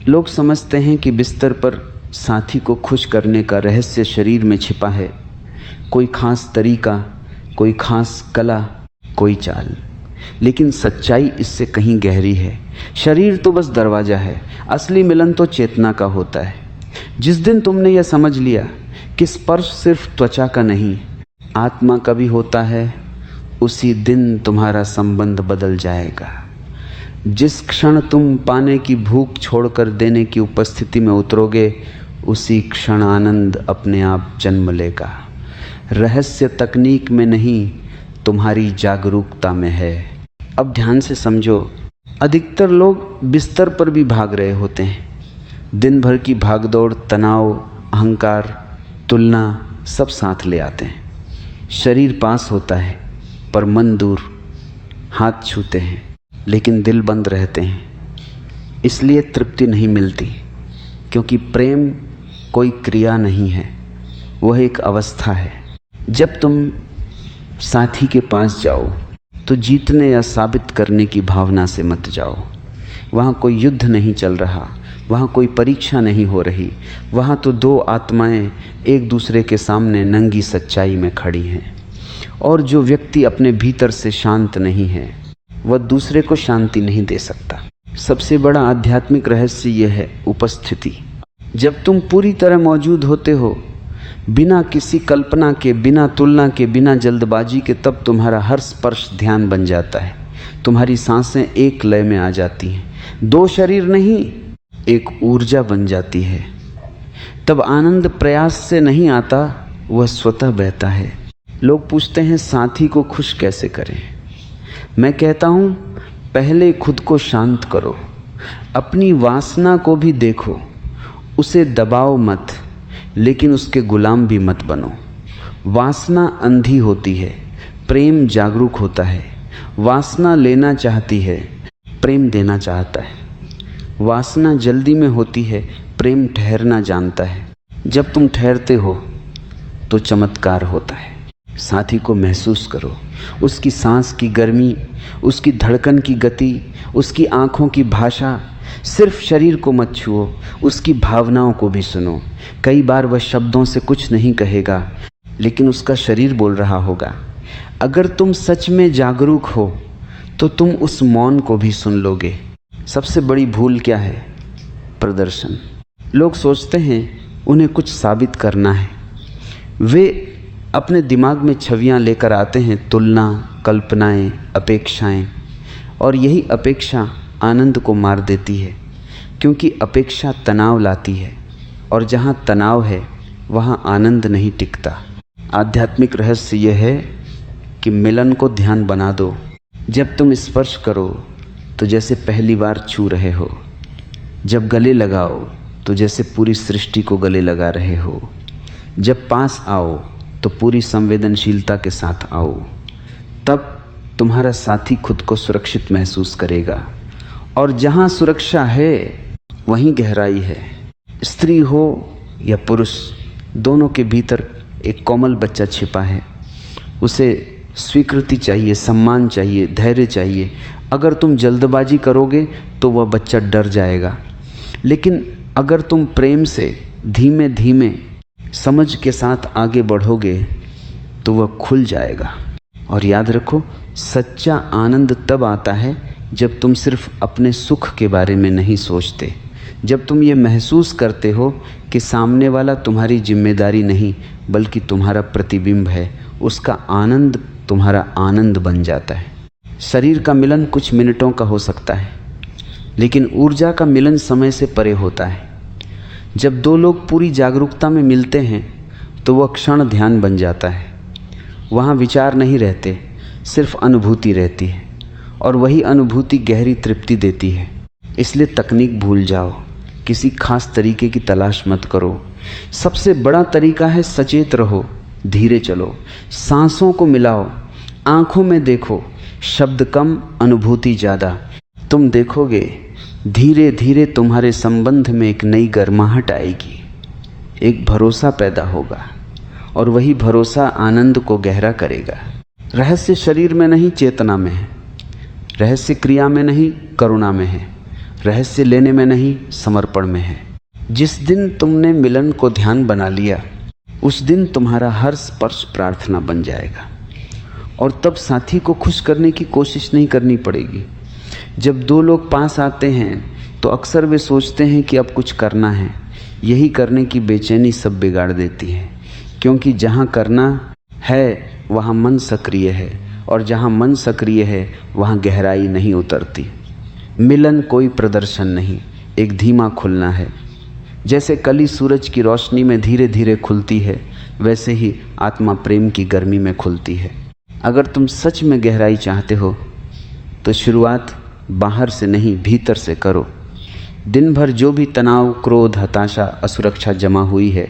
लोग समझते हैं कि बिस्तर पर साथी को खुश करने का रहस्य शरीर में छिपा है, कोई खास तरीका, कोई खास कला, कोई चाल। लेकिन सच्चाई इससे कहीं गहरी है। शरीर तो बस दरवाज़ा है, असली मिलन तो चेतना का होता है। जिस दिन तुमने यह समझ लिया कि स्पर्श सिर्फ त्वचा का नहीं, आत्मा का भी होता है, उसी दिन तुम्हारा संबंध बदल जाएगा। जिस क्षण तुम पाने की भूख छोड़कर देने की उपस्थिति में उतरोगे, उसी क्षण आनंद अपने आप जन्म लेगा। रहस्य तकनीक में नहीं, तुम्हारी जागरूकता में है। अब ध्यान से समझो, अधिकतर लोग बिस्तर पर भी भाग रहे होते हैं। दिन भर की भागदौड़, तनाव, अहंकार, तुलना सब साथ ले आते हैं। शरीर पास होता है पर मन दूर। हाथ छूते हैं लेकिन दिल बंद रहते हैं। इसलिए तृप्ति नहीं मिलती, क्योंकि प्रेम कोई क्रिया नहीं है, वह एक अवस्था है। जब तुम साथी के पास जाओ तो जीतने या साबित करने की भावना से मत जाओ। वहाँ कोई युद्ध नहीं चल रहा, वहाँ कोई परीक्षा नहीं हो रही। वहाँ तो दो आत्माएं एक दूसरे के सामने नंगी सच्चाई में खड़ी हैं। और जो व्यक्ति अपने भीतर से शांत नहीं है, वह दूसरे को शांति नहीं दे सकता। सबसे बड़ा आध्यात्मिक रहस्य यह है उपस्थिति। जब तुम पूरी तरह मौजूद होते हो, बिना किसी कल्पना के, बिना तुलना के, बिना जल्दबाजी के, तब तुम्हारा हर स्पर्श ध्यान बन जाता है। तुम्हारी सांसें एक लय में आ जाती हैं। दो शरीर नहीं, एक ऊर्जा बन जाती है। तब आनंद प्रयास से नहीं आता, वह स्वतः बहता है। लोग पूछते हैं साथी को खुश कैसे करें। मैं कहता हूँ पहले खुद को शांत करो, अपनी वासना को भी देखो, उसे दबाओ मत, लेकिन उसके गुलाम भी मत बनो। वासना अंधी होती है, प्रेम जागरूक होता है। वासना लेना चाहती है, प्रेम देना चाहता है। वासना जल्दी में होती है, प्रेम ठहरना जानता है। जब तुम ठहरते हो तो चमत्कार होता है। साथी को महसूस करो, उसकी सांस की गर्मी, उसकी धड़कन की गति, उसकी आँखों की भाषा। सिर्फ शरीर को मत छुओ, उसकी भावनाओं को भी सुनो। कई बार वह शब्दों से कुछ नहीं कहेगा, लेकिन उसका शरीर बोल रहा होगा। अगर तुम सच में जागरूक हो तो तुम उस मौन को भी सुन लोगे। सबसे बड़ी भूल क्या है? प्रदर्शन। लोग सोचते हैं उन्हें कुछ साबित करना है। वे अपने दिमाग में छवियां लेकर आते हैं, तुलना, कल्पनाएं, अपेक्षाएं। और यही अपेक्षा आनंद को मार देती है, क्योंकि अपेक्षा तनाव लाती है, और जहाँ तनाव है वहाँ आनंद नहीं टिकता। आध्यात्मिक रहस्य यह है कि मिलन को ध्यान बना दो। जब तुम स्पर्श करो तो जैसे पहली बार छू रहे हो। जब गले लगाओ तो जैसे पूरी सृष्टि को गले लगा रहे हो। जब पास आओ तो पूरी संवेदनशीलता के साथ आओ। तब तुम्हारा साथी खुद को सुरक्षित महसूस करेगा। और जहाँ सुरक्षा है वहीं गहराई है। स्त्री हो या पुरुष, दोनों के भीतर एक कोमल बच्चा छिपा है। उसे स्वीकृति चाहिए, सम्मान चाहिए, धैर्य चाहिए। अगर तुम जल्दबाजी करोगे तो वह बच्चा डर जाएगा, लेकिन अगर तुम प्रेम से धीमे धीमे समझ के साथ आगे बढ़ोगे तो वह खुल जाएगा। और याद रखो, सच्चा आनंद तब आता है जब तुम सिर्फ अपने सुख के बारे में नहीं सोचते, जब तुम ये महसूस करते हो कि सामने वाला तुम्हारी जिम्मेदारी नहीं बल्कि तुम्हारा प्रतिबिंब है। उसका आनंद तुम्हारा आनंद बन जाता है। शरीर का मिलन कुछ मिनटों का हो सकता है, लेकिन ऊर्जा का मिलन समय से परे होता है। जब दो लोग पूरी जागरूकता में मिलते हैं तो वह क्षण ध्यान बन जाता है। वहाँ विचार नहीं रहते, सिर्फ अनुभूति रहती है, और वही अनुभूति गहरी तृप्ति देती है। इसलिए तकनीक भूल जाओ, किसी खास तरीके की तलाश मत करो। सबसे बड़ा तरीका है सचेत रहो, धीरे चलो, सांसों को मिलाओ, आँखों में देखो। शब्द कम, अनुभूति ज़्यादा। तुम देखोगे धीरे धीरे तुम्हारे संबंध में एक नई गर्माहट आएगी, एक भरोसा पैदा होगा, और वही भरोसा आनंद को गहरा करेगा। रहस्य शरीर में नहीं, चेतना में है। रहस्य क्रिया में नहीं, करुणा में है। रहस्य लेने में नहीं, समर्पण में है। जिस दिन तुमने मिलन को ध्यान बना लिया, उस दिन तुम्हारा हर स्पर्श प्रार्थना बन जाएगा। और तब साथी को खुश करने की कोशिश नहीं करनी पड़ेगी। जब दो लोग पास आते हैं तो अक्सर वे सोचते हैं कि अब कुछ करना है। यही करने की बेचैनी सब बिगाड़ देती है, क्योंकि जहाँ करना है वहाँ मन सक्रिय है, और जहाँ मन सक्रिय है वहाँ गहराई नहीं उतरती। मिलन कोई प्रदर्शन नहीं, एक धीमा खुलना है। जैसे कली सूरज की रोशनी में धीरे धीरे खुलती है, वैसे ही आत्मा प्रेम की गर्मी में खुलती है। अगर तुम सच में गहराई चाहते हो तो शुरुआत बाहर से नहीं, भीतर से करो। दिन भर जो भी तनाव, क्रोध, हताशा, असुरक्षा जमा हुई है,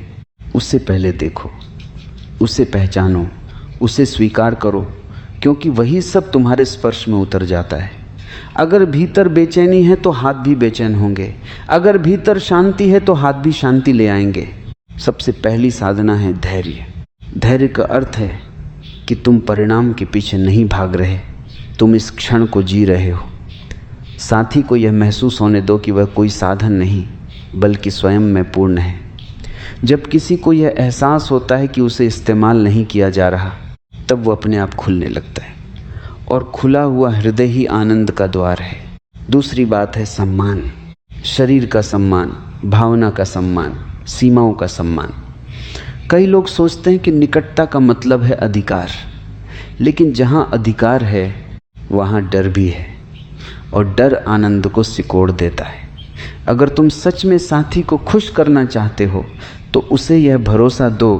उससे पहले देखो, उसे पहचानो, उसे स्वीकार करो, क्योंकि वही सब तुम्हारे स्पर्श में उतर जाता है। अगर भीतर बेचैनी है तो हाथ भी बेचैन होंगे, अगर भीतर शांति है तो हाथ भी शांति ले आएंगे। सबसे पहली साधना है धैर्य। धैर्य का अर्थ है कि तुम परिणाम के पीछे नहीं भाग रहे, तुम इस क्षण को जी रहे हो। साथी को यह महसूस होने दो कि वह कोई साधन नहीं, बल्कि स्वयं में पूर्ण है। जब किसी को यह एहसास होता है कि उसे इस्तेमाल नहीं किया जा रहा, तब वो अपने आप खुलने लगता है, और खुला हुआ हृदय ही आनंद का द्वार है। दूसरी बात है सम्मान। शरीर का सम्मान, भावना का सम्मान, सीमाओं का सम्मान। कई लोग सोचते हैं कि निकटता का मतलब है अधिकार, लेकिन जहाँ अधिकार है वहाँ डर भी है, और डर आनंद को सिकोड़ देता है। अगर तुम सच में साथी को खुश करना चाहते हो तो उसे यह भरोसा दो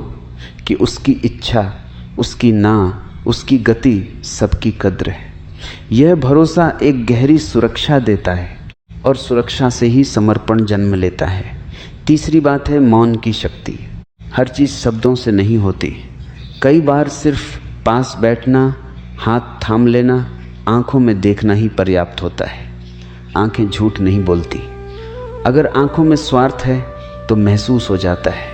कि उसकी इच्छा, उसकी ना, उसकी गति सबकी कद्र है। यह भरोसा एक गहरी सुरक्षा देता है, और सुरक्षा से ही समर्पण जन्म लेता है। तीसरी बात है मौन की शक्ति। हर चीज़ शब्दों से नहीं होती। कई बार सिर्फ पास बैठना, हाथ थाम लेना, आंखों में देखना ही पर्याप्त होता है। आंखें झूठ नहीं बोलती। अगर आंखों में स्वार्थ है तो महसूस हो जाता है।